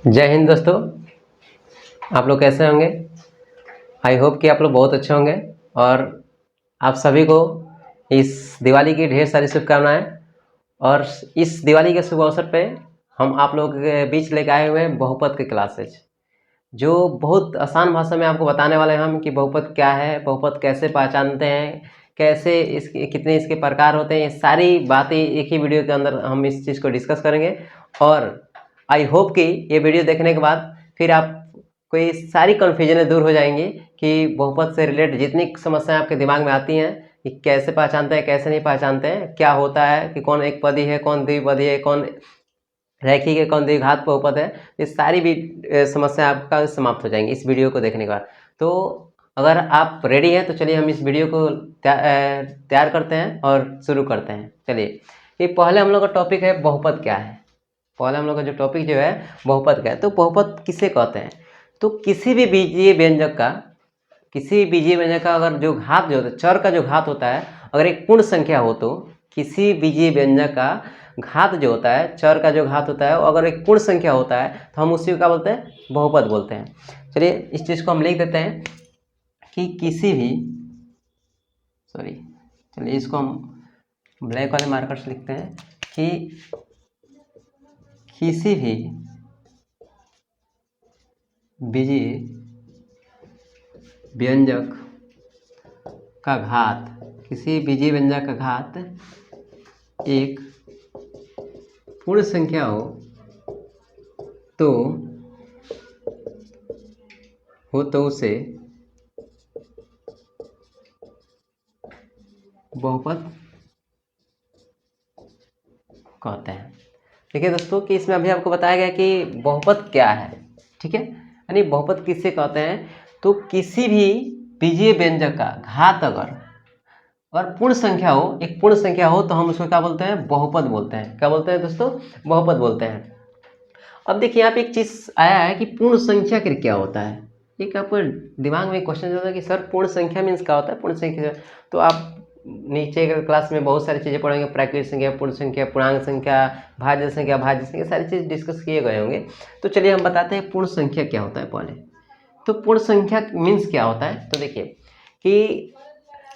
जय हिंद दोस्तों, आप लोग कैसे होंगे। आई होप कि आप लोग बहुत अच्छे होंगे और आप सभी को इस दिवाली की ढेर सारी शुभकामनाएं। और इस दिवाली के शुभ अवसर पे हम आप लोगों के बीच लेकर आए हुए हैं बहुपद के क्लासेज, जो बहुत आसान भाषा में आपको बताने वाले हैं हम कि बहुपद क्या है, बहुपद कैसे पहचानते हैं, कैसे इसके कितने इसके प्रकार होते हैं। ये सारी बातें एक ही वीडियो के अंदर हम इस चीज़ को डिस्कस करेंगे। और आई होप कि ये वीडियो देखने के बाद फिर आप कोई सारी कन्फ्यूजनें दूर हो जाएंगी कि बहुपद से रिलेटेड जितनी समस्याएं आपके दिमाग में आती हैं कि कैसे पहचानते हैं, कैसे नहीं पहचानते हैं, क्या होता है कि कौन एक पदी है, कौन द्विपदी है, कौन रैखिक है, कौन द्विघात बहुपद है। ये सारी भी समस्या आपका समाप्त हो जाएंगी इस वीडियो को देखने के बाद। तो अगर आप रेडी हैं तो चलिए हम इस वीडियो को तैयार करते हैं और शुरू करते हैं। चलिए, ये पहले हम लोग का टॉपिक है बहुपद क्या है। पहले हम लोग का जो टॉपिक जो है बहुपद क्या है। तो बहुपद किसे कहते हैं? तो किसी भी बीजीय व्यंजक का अगर जो घात जो होता है, चर का जो घात होता है, अगर एक पूर्ण संख्या हो तो किसी बीजीय व्यंजक का घात जो होता है, चर का जो घात होता है, वो अगर एक पूर्ण संख्या होता है तो हम उसी को क्या बोलते हैं? बहुपद बोलते हैं। चलिए इस चीज़ को हम लिख देते हैं कि किसी भी चलिए इसको हम ब्लैक वाले मार्कर से लिखते हैं कि किसी भी बीजीय व्यंजक का घात, किसी बीजीय व्यंजक का घात एक पूर्ण संख्या हो तो उसे बहुपद कहते हैं। देखिए दोस्तों कि इसमें अभी आपको बताया गया कि बहुपद क्या है, ठीक है। यानी बहुपद किससे कहते हैं? तो किसी भी बीजीय व्यंजक का घात अगर पूर्ण संख्या हो, एक पूर्ण संख्या हो तो हम उसको क्या बोलते हैं? बहुपद बोलते हैं। क्या बोलते हैं दोस्तों? बहुपद बोलते हैं। अब देखिए यहाँ पे एक चीज आया है कि पूर्ण संख्या क्या होता है। एक आपको दिमाग में क्वेश्चन होता है कि सर पूर्ण संख्या मीन्स क्या होता है? पूर्ण संख्या तो आप नीचे के क्लास में बहुत सारी चीज़ें पढ़ेंगे, प्राकृत संख्या, पूर्ण संख्या, पूर्णांक संख्या, भाज्य संख्या, सारी चीज़ डिस्कस किए गए होंगे। तो चलिए हम बताते हैं पूर्ण संख्या क्या होता है पहले। तो पूर्ण संख्या मीन्स क्या होता है? तो देखिए कि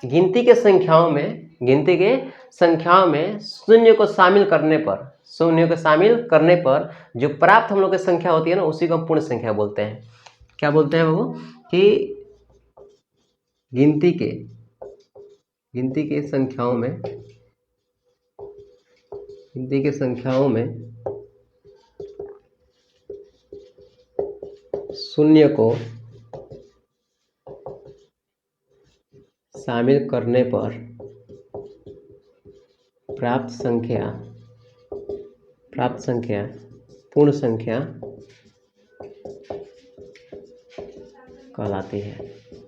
गिनती के संख्याओं में शून्य को शामिल करने पर जो प्राप्त हम लोग की संख्या होती है ना, उसी को हम पूर्ण संख्या बोलते हैं। क्या बोलते हैं वो? कि गिनती के संख्याओं में शून्य को शामिल करने पर प्राप्त संख्या पूर्ण संख्या कहलाती है।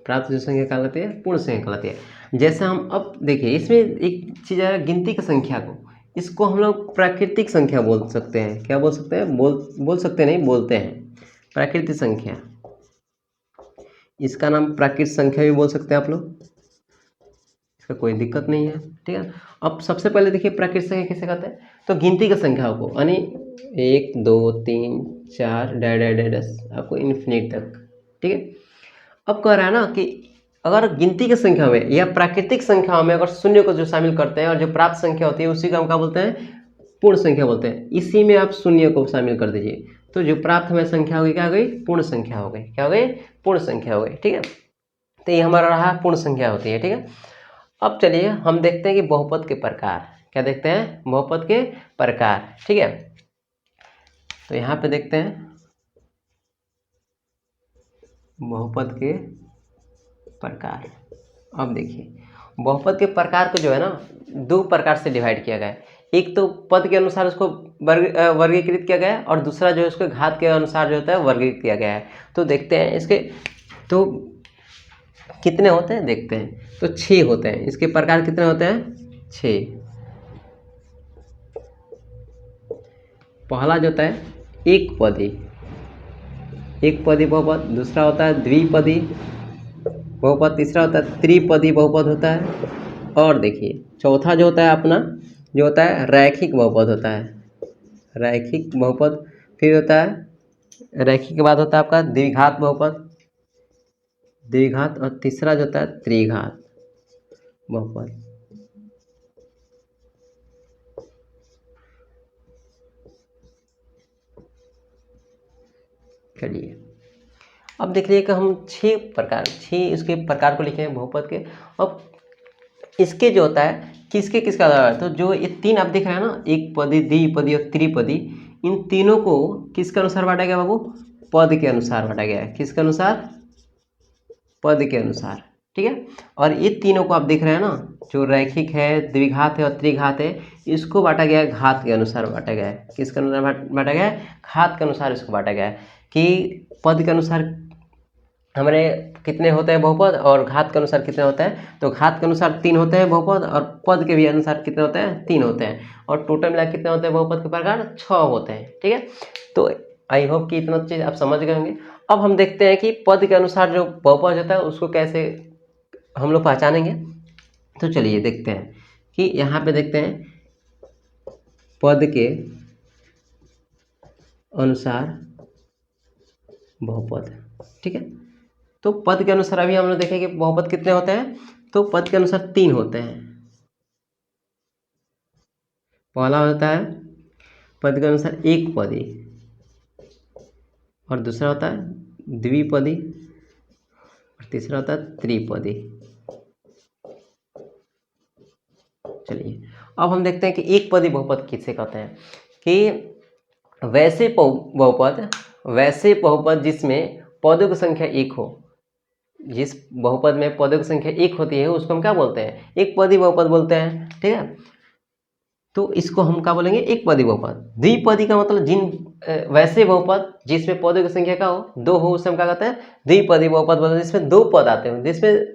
प्राप्त जो संख्या कहलाती है पूर्ण संख्या कहलाती है। जैसे हम अब देखिए इसमें एक चीज़ है, गिनती की संख्या को, इसको हम लोग प्राकृतिक संख्या बोल सकते हैं। क्या बोल सकते हैं? बोल सकते नहीं, बोलते हैं प्राकृतिक संख्या। इसका नाम प्राकृतिक संख्या भी बोल सकते हैं आप लोग, इसका कोई दिक्कत नहीं है, ठीक है। अब सबसे पहले देखिए प्राकृतिक संख्या किसे कहते हैं? तो गिनती की संख्या को, यानी 1 2 3 4 डैश आपको इन्फिनिट तक, ठीक है। अब कह रहा है ना कि अगर गिनती की संख्या में या प्राकृतिक संख्याओं में अगर शून्य को जो शामिल करते हैं और जो प्राप्त संख्या होती है उसी को हम क्या बोलते हैं? पूर्ण संख्या बोलते हैं। इसी में आप शून्य को शामिल कर दीजिए तो जो प्राप्त हमें संख्या होगी क्या हो गई? पूर्ण संख्या हो गई। क्या हो गई? पूर्ण संख्या हो गई, ठीक है। तो ये हमारा रहा पूर्ण संख्या होती है, ठीक है। अब चलिए हम देखते हैं कि बहुपद के प्रकार। क्या देखते हैं? बहुपद के प्रकार, ठीक है। तो यहाँ पे देखते हैं बहुपद के प्रकार। अब देखिए बहुपद के प्रकार को जो है ना, 2 प्रकार से डिवाइड किया गया है। एक तो पद के अनुसार उसको वर्गीकृत किया गया है और दूसरा जो है उसके घात के अनुसार जो होता है वर्गीकृत किया गया है। तो देखते हैं इसके तो कितने होते हैं, देखते हैं। तो 6 होते हैं। इसके प्रकार कितने होते हैं? 6। पहला जो होता है एक पदी बहुपद, दूसरा होता है द्विपदी बहुपद, तीसरा होता है त्रिपदी बहुपद होता है, और देखिए चौथा जो होता है अपना जो होता है रैखिक बहुपद होता है। रैखिक बहुपद फिर होता है रैखिक के बाद होता है आपका द्विघात बहुपद, द्विघात, और तीसरा जो होता है त्रिघात बहुपद। चलिए अब देख लीजिए कि हम 6 इसके प्रकार को लिखे हैं बहुपद के। अब इसके जो होता है किसके किसका आधार है, तो जो ये 3 आप देख रहे हैं ना, एक पदी, द्विपदी और त्रिपदी, इन तीनों को किसके अनुसार बांटा गया बाबू, पद के अनुसार बांटा गया है। किसके अनुसार, पद के अनुसार, ठीक है। और ये तीनों को आप देख रहे हैं ना, जो रैखिक है, द्विघात है और त्रिघात है, इसको बांटा गया है घात के अनुसार बांटा गया है। किसके अनुसार बांटा गया है, घात के अनुसार इसको बांटा गया है। कि पद के अनुसार हमारे कितने होते हैं बहुपद और घात के अनुसार कितने होते हैं, तो घात के अनुसार 3 होते हैं बहुपद और पद के भी अनुसार कितने होते हैं, 3 होते हैं। और टोटल मिला कितने होते हैं बहुपद के प्रकार, 6 होते हैं, ठीक है। तो आई होप कि इतना चीज़ आप समझ गए होंगे। अब हम देखते हैं कि पद के अनुसार जो बहुपद होता है उसको कैसे हम लोग पहचानेंगे। तो चलिए देखते हैं कि यहाँ पे देखते हैं पद के अनुसार बहुपद, ठीक है। तो पद के अनुसार अभी हम लोग देखें कि बहुपद कितने होते हैं, तो पद के अनुसार 3 होते हैं। पहला होता है पद के अनुसार एक पदी, और दूसरा होता है द्विपदी, और तीसरा होता है त्रिपदी। चलिए अब हम देखते हैं कि एक पदी बहुपद किसे कहते हैं। कि वैसे बहुपद जिसमें पदों की संख्या 1 हो, जिस बहुपद में पदों की संख्या 1 होती है उसको हम क्या बोलते हैं, एक पदी बहुपद बोलते हैं, ठीक है। तो इसको हम क्या बोलेंगे, एक पदी बहुपद। द्विपदी का मतलब वैसे बहुपद जिसमें पदों की संख्या क्या हो, 2 हो, उसे हम क्या कहते हैं, द्विपदी बहुपद बोलते हैं। जिसमें 2 पद आते हैं, जिसमें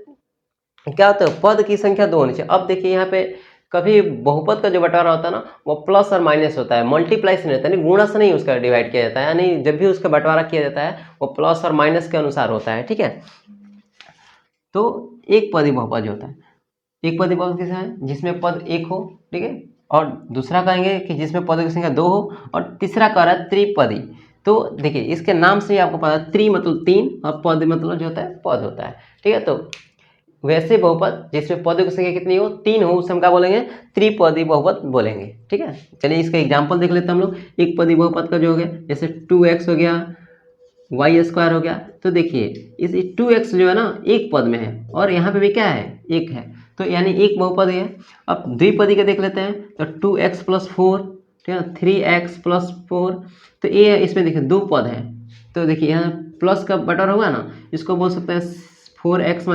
क्या होता है, पद की संख्या 2 होनी चाहिए। अब देखिए यहाँ पे कभी बहुपद का जो बंटवारा होता है ना, वो प्लस और माइनस होता है, मल्टीप्लाई से नहीं होता है, यानी गुणा से नहीं उसका डिवाइड किया जाता है। यानी जब भी उसका बंटवारा किया जाता है वो प्लस और माइनस के अनुसार होता है, ठीक है। तो एक पदी बहुपद जो होता है, एक पदी बहुपद किसे है, जिसमें पद 1 हो, ठीक है। और दूसरा कहेंगे कि जिसमें पदों की संख्या 2 हो, और तीसरा कह रहा है त्रिपदी। तो देखिए इसके नाम से ही आपको पता है, त्रि मतलब 3 और पद मतलब जो होता है पद होता है, ठीक है। तो वैसे बहुपद जिसमें पदों की संख्या कितनी हो, 3 हो, उसे हम क्या बोलेंगे, त्रिपदी बहुपद बोलेंगे, ठीक है। चलिए इसका एग्जाम्पल देख लेते हैं हम लोग। एक पदी बहुपद का जो हो गया, जैसे 2x हो गया, y² हो गया। तो देखिए इस 2x जो है ना एक पद में है, और यहाँ पे भी क्या है, 1 है, तो यानी एक बहुपद है। अब द्विपदी का देख लेते हैं, तो 2x + 4, ठीक है, 3x + 4। तो ये इसमें देखिए 2 पद हैं, तो देखिए यहाँ प्लस का बटन होगा ना, इसको बोल सकते हैं 4x -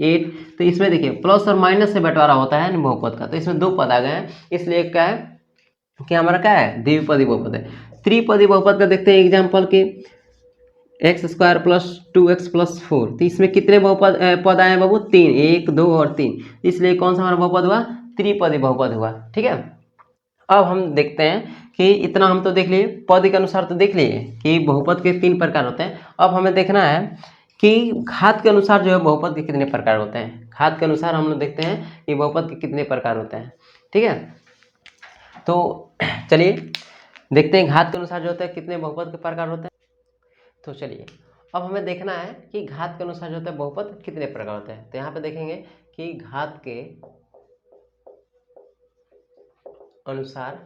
8। तो इसमें देखिए प्लस और माइनस से बंटवारा होता है बहुपद का, तो इसमें 2 पद आ गए हैं, इसलिए क्या है कि हमारा क्या है, द्विपदी बहुपद है। त्रिपदी बहुपद का देखते हैं एग्जाम्पल की, x² + 2x + 4। तो इसमें कितने बहुपद पद आए बाबू, 3, 1, 2 और 3, इसलिए कौन सा हमारा बहुपद हुआ, त्रिपदी बहुपद हुआ, ठीक है। अब हम देखते हैं कि इतना हम तो देख लिए, पद के अनुसार तो देख लिए कि बहुपद के 3 प्रकार होते हैं। अब हमें देखना है कि घात के अनुसार जो है बहुपद के कितने प्रकार होते हैं। घात के अनुसार हम लोग देखते हैं कि बहुपद के कितने प्रकार होते हैं, ठीक है। तो चलिए देखते हैं घात के अनुसार जो होता है कितने बहुपद के प्रकार होते हैं। तो चलिए अब हमें देखना है कि घात के अनुसार जो होता है बहुपद कितने प्रकार होते हैं। तो यहाँ पे देखेंगे कि घात के अनुसार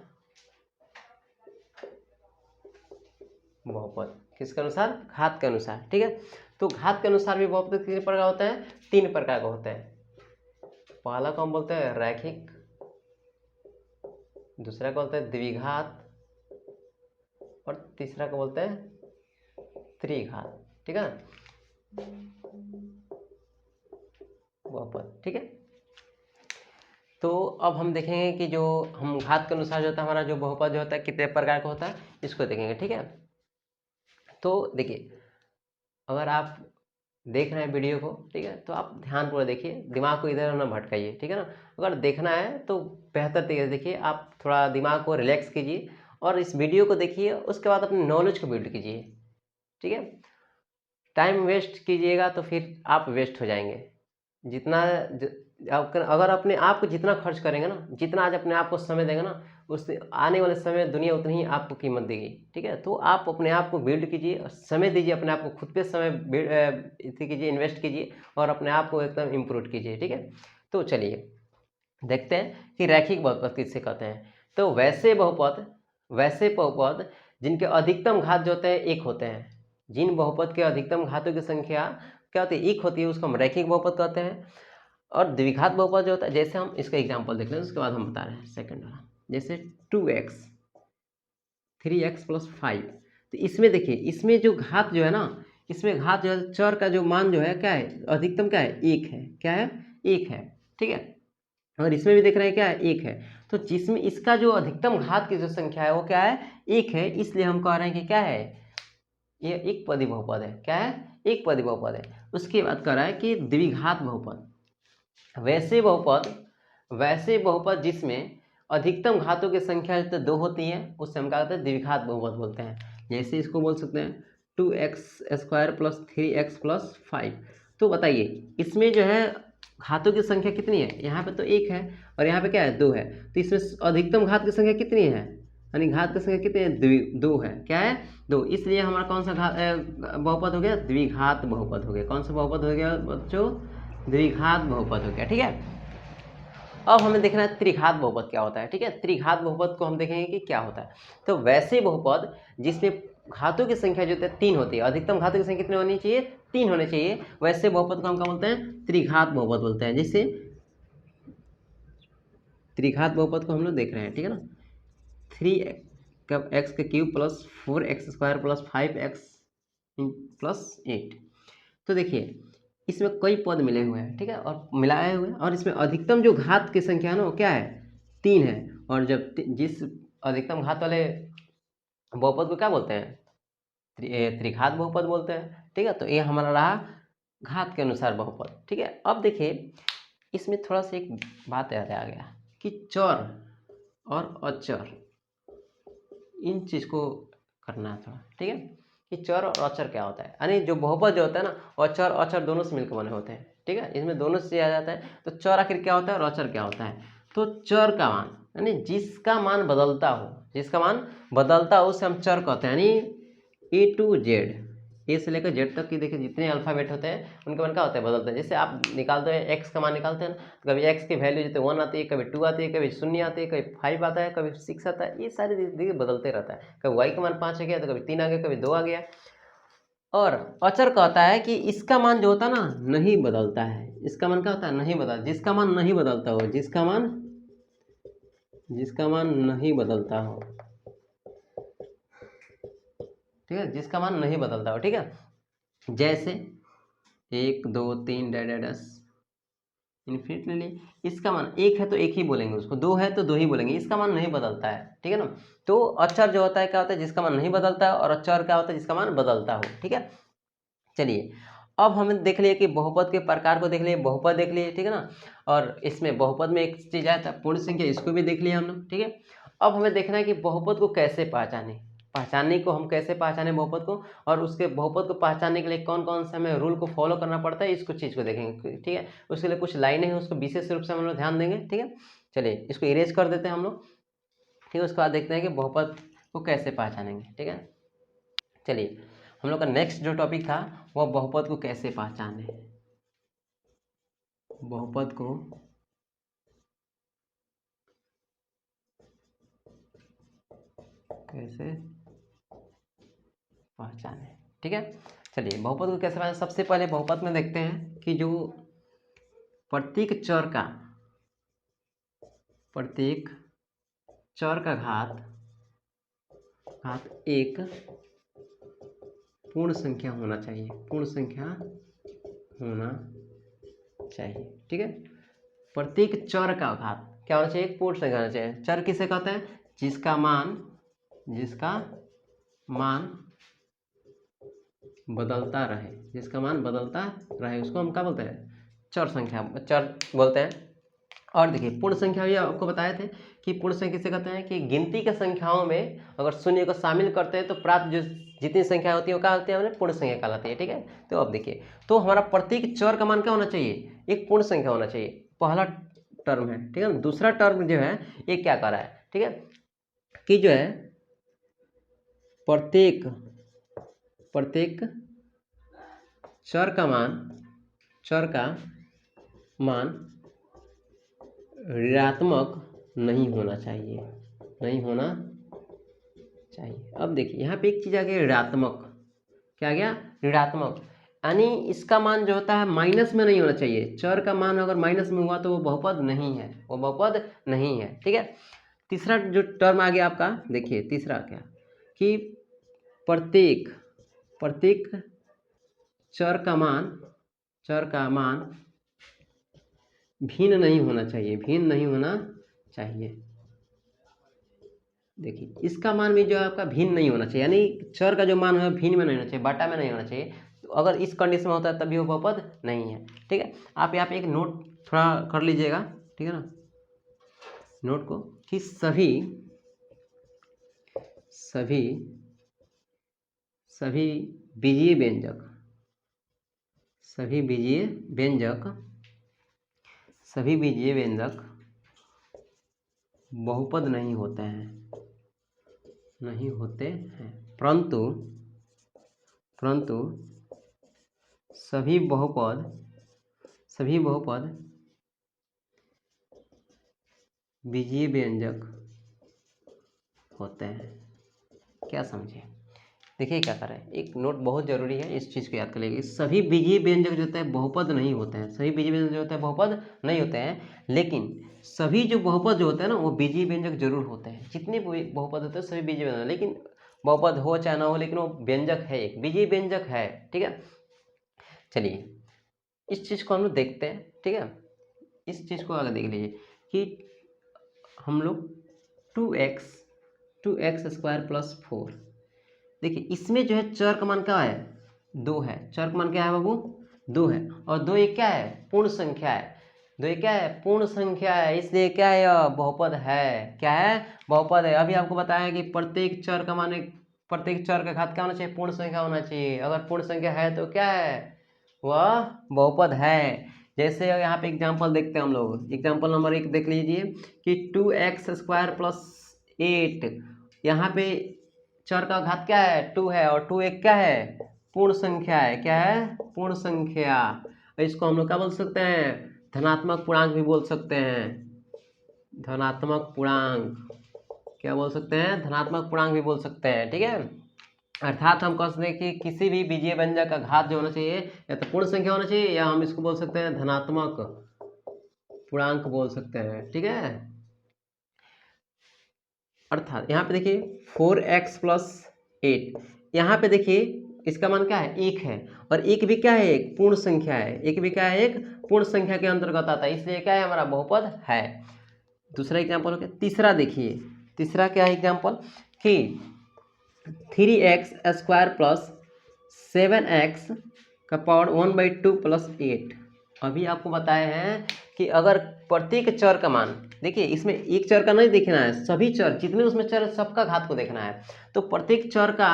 बहुपद, किसके अनुसार, घात के अनुसार, ठीक है। तो घात के अनुसार भी बहुपद कितने प्रकार होते हैं, 3 प्रकार का होता है। पहला को हम बोलते हैं रैखिक, दूसरा को बोलते हैं द्विघात, और तीसरा को बोलते हैं त्रिघात, ठीक है, बहुपद, ठीक है। तो अब हम देखेंगे कि जो हम घात के अनुसार जो होता है हमारा जो बहुपद जो होता है कितने प्रकार का होता है, इसको देखेंगे, ठीक है। तो देखिए अगर आप देख रहे हैं वीडियो को, ठीक है, तो आप ध्यानपूर्वक देखिए, दिमाग को इधर ना भटकाइए, ठीक है ना। अगर देखना है तो बेहतर तरीके से देखिए, आप थोड़ा दिमाग को रिलैक्स कीजिए और इस वीडियो को देखिए, उसके बाद अपनी नॉलेज को बिल्ड कीजिए, ठीक है। टाइम वेस्ट कीजिएगा तो फिर आप वेस्ट हो जाएंगे। जितना अगर अपने आप को जितना खर्च करेंगे ना, जितना आज अपने आप को समय देंगे ना, उससे आने वाले समय में दुनिया उतनी ही आपको कीमत देगी, ठीक है। तो आप अपने आप को बिल्ड कीजिए, समय दीजिए अपने आप को, खुद पे समय कीजिए, इन्वेस्ट कीजिए और अपने आप को एकदम इम्प्रूव कीजिए, ठीक है। तो चलिए देखते हैं कि रैखिक बहुपद किससे कहते हैं। तो वैसे बहुपद जिनके अधिकतम घात जो होते हैं एक होते हैं, जिन बहुपद के अधिकतम घातों की संख्या क्या होती है, एक होती है, उसको हम रैखिक बहुपद कहते हैं। और द्विघात बहुपद जो होता है, जैसे हम इसका एग्जांपल देख लें उसके बाद हम बता रहे हैं सेकंड वाला, जैसे 2x 3x + 5। तो इसमें देखिए, इसमें जो घात जो है ना, इसमें घात जो है, चर का जो मान जो है क्या है, अधिकतम क्या है, एक है, क्या है, एक है, ठीक है। और इसमें भी देख रहे हैं क्या है, एक है। तो जिसमें इसका जो अधिकतम घात की जो संख्या है वो क्या है, एक है, इसलिए हम कह रहे हैं कि क्या है, ये एक पदी बहुपद है, क्या है, एक पदी बहुपद है। उसके बाद कह रहा है कि द्विघात बहुपद, वैसे बहुपद जिसमें अधिकतम घातों की संख्या तो 2 होती है, उससे हम क्या कहते हैं, द्विघात बहुपद बोलते हैं। जैसे इसको बोल सकते हैं 2x² + 3x + 5। तो बताइए इसमें जो है घातों की संख्या कितनी है, यहाँ पे तो 1 है और यहाँ पे क्या है, 2 है। तो इसमें अधिकतम घात की संख्या कितनी है, यानी घात की संख्या कितनी है, 2 है, क्या है, 2। इसलिए हमारा कौन सा बहुपद हो गया, द्विघात बहुपद हो गया। कौन सा बहुपद हो गया बच्चों, द्विघात बहुपद हो गया, ठीक है। अब हमें देखना है त्रिघात बहुपद क्या होता है, ठीक है। त्रिघात बहुपद को हम देखेंगे कि क्या होता है। तो वैसे बहुपद जिसमें घातों की संख्या जो है 3 होती है, अधिकतम घातों की संख्या कितनी होनी चाहिए, 3 होने चाहिए, वैसे बहुपद को हम क्या बोलते हैं, त्रिघात बहुपद बोलते हैं। जैसे त्रिघात बहुपद को हम लोग देख रहे हैं, ठीक है ना, 3x³ + 4x² + 5x + 8। तो देखिए इसमें कई पद मिले हुए हैं, ठीक है, और मिलाए हुए हैं, और इसमें अधिकतम जो घात की संख्या है ना वो क्या है, 3 है। और जब जिस अधिकतम घात वाले बहुपद को क्या बोलते हैं, त्रिघात बहुपद बोलते हैं, ठीक है। तो ये हमारा रहा घात के अनुसार बहुपद, ठीक है। अब देखिए इसमें थोड़ा सा एक बात याद आ गया कि चर और अचर, इन चीज़ को करना है थोड़ा, ठीक है, कि चर और अचर क्या होता है। यानी जो बहुपद जो होता है ना, अचर अचर दोनों से मिलकर बने होते हैं, ठीक है, इसमें दोनों से आ जाता है। तो चर आखिर क्या होता है और अचर क्या होता है। तो चर का मान यानी जिसका मान बदलता हो, उसे हम चर कहते हैं। यानी A to Z, ए से लेकर जेड तक की देखिए जितने अल्फ़ाबेट होते हैं उनके मान क्या होते हैं, बदलते हैं। जैसे आप निकालते हैं एक्स का मान निकालते हैं ना, तो कभी एक्स की वैल्यू जैसे 1 आती है, कभी 2 आती है, कभी 0 आती है, कभी 5 आता है, कभी 6 आता है। ये सारी देखिए बदलते रहता है। कभी वाई का मान 5 आ गया तो कभी 3 आ गया, कभी 2 आ गया। और अचर कहता है कि इसका मान जो होता है ना नहीं बदलता है। इसका मान क्या होता है, नहीं बदलता। जिसका मान नहीं बदलता हो, जिसका मान नहीं बदलता हो, ठीक है, जिसका मान नहीं बदलता हो, ठीक है। जैसे 1 2 3 डैश इन्फिनिटली, इसका मान 1 है तो 1 ही बोलेंगे उसको, 2 है तो 2 ही बोलेंगे, इसका मान नहीं बदलता है, ठीक है ना। तो अचर जो होता है क्या होता है, जिसका मान नहीं बदलता है, और अचर क्या होता है, जिसका मान बदलता हो, ठीक है। चलिए अब हमें देख लिए कि बहुपद के प्रकार को देख लिए, बहुपद देख लिए, ठीक है ना। और इसमें बहुपद में एक चीज़ आया था पूर्ण संख्या, इसको भी देख लिया हम लोग, ठीक है। अब हमें देखना है कि बहुपद को कैसे पहचानने को हम कैसे पहचाने बहुपद को, और उसके बहुपद को पहचानने के लिए कौन कौन से हमें रूल को फॉलो करना पड़ता है, इसको चीज़ को देखेंगे, ठीक है। उसके लिए कुछ लाइनें हैं, उसको विशेष रूप से हम लोग ध्यान देंगे, ठीक है। चलिए इसको इरेज कर देते हैं हम लोग, ठीक है। उसके बाद देखते हैं कि बहुपद को कैसे पहचानेंगे, ठीक है। चलिए हम लोग का नेक्स्ट जो टॉपिक था वह बहुपद को कैसे पहचाने, बहुपद को कैसे पहचाने, ठीक है। चलिए बहुपद को कैसे पहचाने, सबसे पहले बहुपद में देखते हैं कि जो प्रत्येक चर का घात एक पूर्ण संख्या होना चाहिए, ठीक है। प्रत्येक चर का घात क्या होना चाहिए, एक पूर्ण संख्या होना चाहिए। चर किसे कहते हैं, जिसका मान बदलता रहे, उसको हम क्या बोलते हैं, चर बोलते हैं। और देखिए पूर्ण संख्या भी आपको बताए थे कि पूर्ण संख्या किसे कहते हैं, कि गिनती के संख्याओं में अगर शून्य को शामिल करते हैं तो प्राप्त जो जितनी संख्या होती है वो क्या होती है, पूर्ण संख्या कहलाती है, ठीक है। तो अब देखिए, तो हमारा प्रत्येक चर का मान क्या होना चाहिए, एक पूर्ण संख्या होना चाहिए, पहला टर्म है, ठीक है। दूसरा टर्म जो है ये क्या कर रहा है, ठीक है, कि जो है प्रत्येक चर का मान ऋणात्मक नहीं होना चाहिए। अब देखिए यहाँ पे एक चीज आ गया ऋणात्मक। क्या आ गया? ऋणात्मक। यानी इसका मान जो होता है माइनस में नहीं होना चाहिए। चर का मान अगर माइनस में हुआ तो वो बहुपद नहीं है, ठीक है। तीसरा जो टर्म आ गया आपका, देखिए तीसरा क्या कि प्रत्येक चर का मान भिन्न नहीं होना चाहिए। देखिए इसका मान भी जो है आपका भिन्न नहीं होना चाहिए, यानी चर का जो मान है भिन्न में नहीं होना चाहिए, बाटा में नहीं होना चाहिए। तो अगर इस कंडीशन में होता है तभी वो बहुपद नहीं है, ठीक है। आप यहाँ पे एक नोट थोड़ा कर लीजिएगा, ठीक है ना, नोट को, कि सभी बीजीय व्यंजक बहुपद नहीं होते हैं, परंतु सभी बहुपद बीजीय व्यंजक होते हैं। क्या समझे? देखिए क्या कर रहे हैं, एक नोट बहुत जरूरी है, इस चीज को याद कर लीजिए। सभी बीजीय व्यंजक जो होते हैं बहुपद नहीं होते हैं, लेकिन सभी जो बहुपद जो होते हैं ना वो बीजीय व्यंजक जरूर होते हैं। जितने बहुपद होते हैं सभी बीजीय व्यंजक, लेकिन बहुपद हो चाहे ना हो, लेकिन वो व्यंजक है, एक बीजीय व्यंजक है, ठीक है। चलिए इस चीज को हम लोग देखते हैं, ठीक है। इस चीज को आगे देख लीजिए कि हम लोग 2x² + 4, देखिए इसमें जो है चर का मान क्या है? 2 है। चर का मान क्या है बाबू? 2 है। और 2 एक क्या है? पूर्ण संख्या है। 2 एक क्या है? पूर्ण संख्या है, इसलिए क्या है? यह बहुपद है। क्या है? बहुपद है। अभी आपको बताया कि प्रत्येक चर का मान, प्रत्येक चर का घात क्या होना चाहिए? पूर्ण संख्या होना चाहिए। अगर पूर्ण संख्या है तो क्या है? वह बहुपद है। जैसे यहाँ पे एग्जाम्पल देखते हैं हम लोग। एग्जाम्पल नंबर 1 देख लीजिए कि 2x² + 8, यहाँ पे चर का घात क्या है? 2 है, और 2 एक क्या है? पूर्ण संख्या है। क्या है? पूर्ण संख्या। इसको हम लोग क्या बोल सकते हैं? धनात्मक पूर्णांक भी बोल सकते हैं। धनात्मक पूर्णांक, क्या बोल सकते हैं? धनात्मक पूर्णांक भी बोल सकते हैं, ठीक है। अर्थात हम कह सकते हैं कि किसी भी बीजीय व्यंजक का घात जो होना चाहिए या तो पूर्ण संख्या होना चाहिए, या हम इसको बोल सकते हैं धनात्मक पूर्णांक बोल सकते हैं, ठीक है। अर्थात यहाँ पे देखिए 4x + 8, यहाँ पे देखिए इसका मान क्या है? 1 है, और 1 भी क्या है? एक पूर्ण संख्या है। 1 भी क्या है? एक पूर्ण संख्या के अंतर्गत आता है, इसलिए क्या है? हमारा बहुपद है। दूसरा एग्जाम्पल हो गया। तीसरा देखिए, तीसरा क्या है एग्जाम्पल कि 3x² + 7x का पावर 1/2 + 8। अभी आपको बताए हैं कि अगर प्रत्येक चर का मान, देखिए इसमें एक चर का नहीं देखना है, सभी चर जितने उसमें चर सबका घात को देखना है। तो प्रत्येक चर का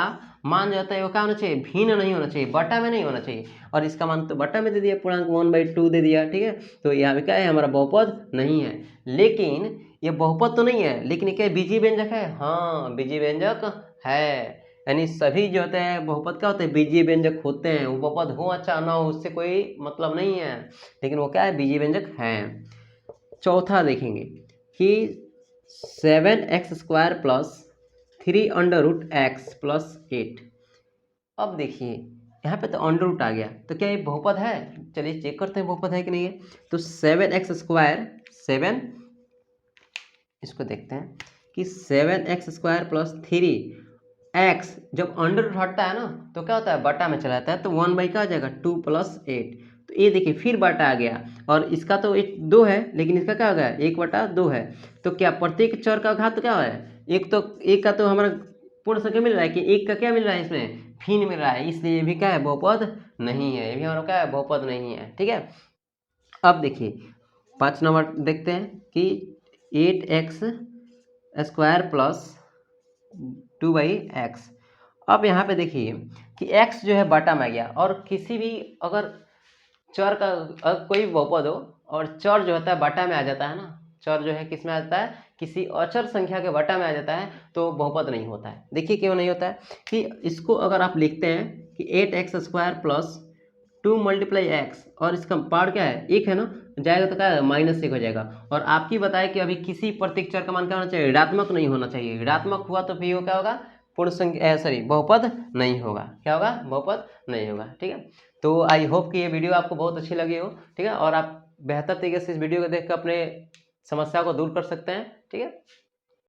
मान जो होता है वो क्या होना चाहिए? भिन्न नहीं होना चाहिए, बटा में नहीं होना चाहिए। और इसका मान तो बटा में दे दिया, पूर्णांक 1/2 दे दिया, ठीक है। तो यहाँ पे क्या है? हमारा बहुपद नहीं है। लेकिन ये बहुपद तो नहीं है, लेकिन क्या बीजीय व्यंजक है? हाँ, बीजीय व्यंजक है। यानी सभी जो होते हैं बहुपद क्या होते हैं? बीजीय व्यंजक होते हैं। वो बहुपद हो अच्छा ना हो उससे कोई मतलब नहीं है, लेकिन वो क्या है? बीजीय व्यंजक है। चौथा देखेंगे कि 7x² + 3√x + 8। अब देखिए यहाँ पे तो अंडर रूट आ गया, तो क्या ये बहुपद है? चलिए चेक करते हैं बहुपद है कि नहीं है। तो 7x², 7, इसको देखते हैं कि 7x² + 3x, जब अंडर रूट हटता है ना तो क्या होता है? बटा में चला जाता है, तो 1 क्या आ जाएगा? 2 + 8। तो ये देखिए फिर बटा आ गया, और इसका तो 2 है, लेकिन इसका क्या हो गया? 1/2 है। तो क्या प्रत्येक चर का घात क्या है? एक तो एक का तो हमारा पूर्ण संख्या मिल रहा है, कि एक का क्या मिल रहा है? इसमें भिन्न मिल रहा है, इसलिए ये भी क्या है? बहुपद नहीं है। ये भी हमारा क्या है? बहुपद नहीं है, ठीक है। अब देखिए 5 नंबर देखते हैं कि 8x² + 2/x। अब यहाँ पे देखिए कि x जो है बटा में आ गया, और किसी भी अगर चर का अगर कोई बहुपद हो और चर जो होता है बटा में आ जाता है ना, चर जो है किस में आ जाता है, किसी अचर संख्या के बटा में आ जाता है तो बहुपद नहीं होता है। देखिए क्यों नहीं होता है कि इसको अगर आप लिखते हैं कि 8x² प्लस 2 मल्टीप्लाई एक्स और इसका पार्ट क्या है, एक है ना, जाएगा तो क्या है, -1 हो जाएगा। और आपकी बताए कि अभी किसी प्रत्येक चर का मान क्या होना चाहिए, ऋणात्मक नहीं होना चाहिए। ऋणात्मक हुआ तो फिर वो क्या होगा, पूर्ण संख्या सॉरी बहुपद नहीं होगा। क्या होगा, बहुपद नहीं होगा। ठीक है, तो आई होप कि ये वीडियो आपको बहुत अच्छी लगी हो। ठीक है, और आप बेहतर तरीके से इस वीडियो को देख कर अपने समस्या को दूर कर सकते हैं। ठीक है।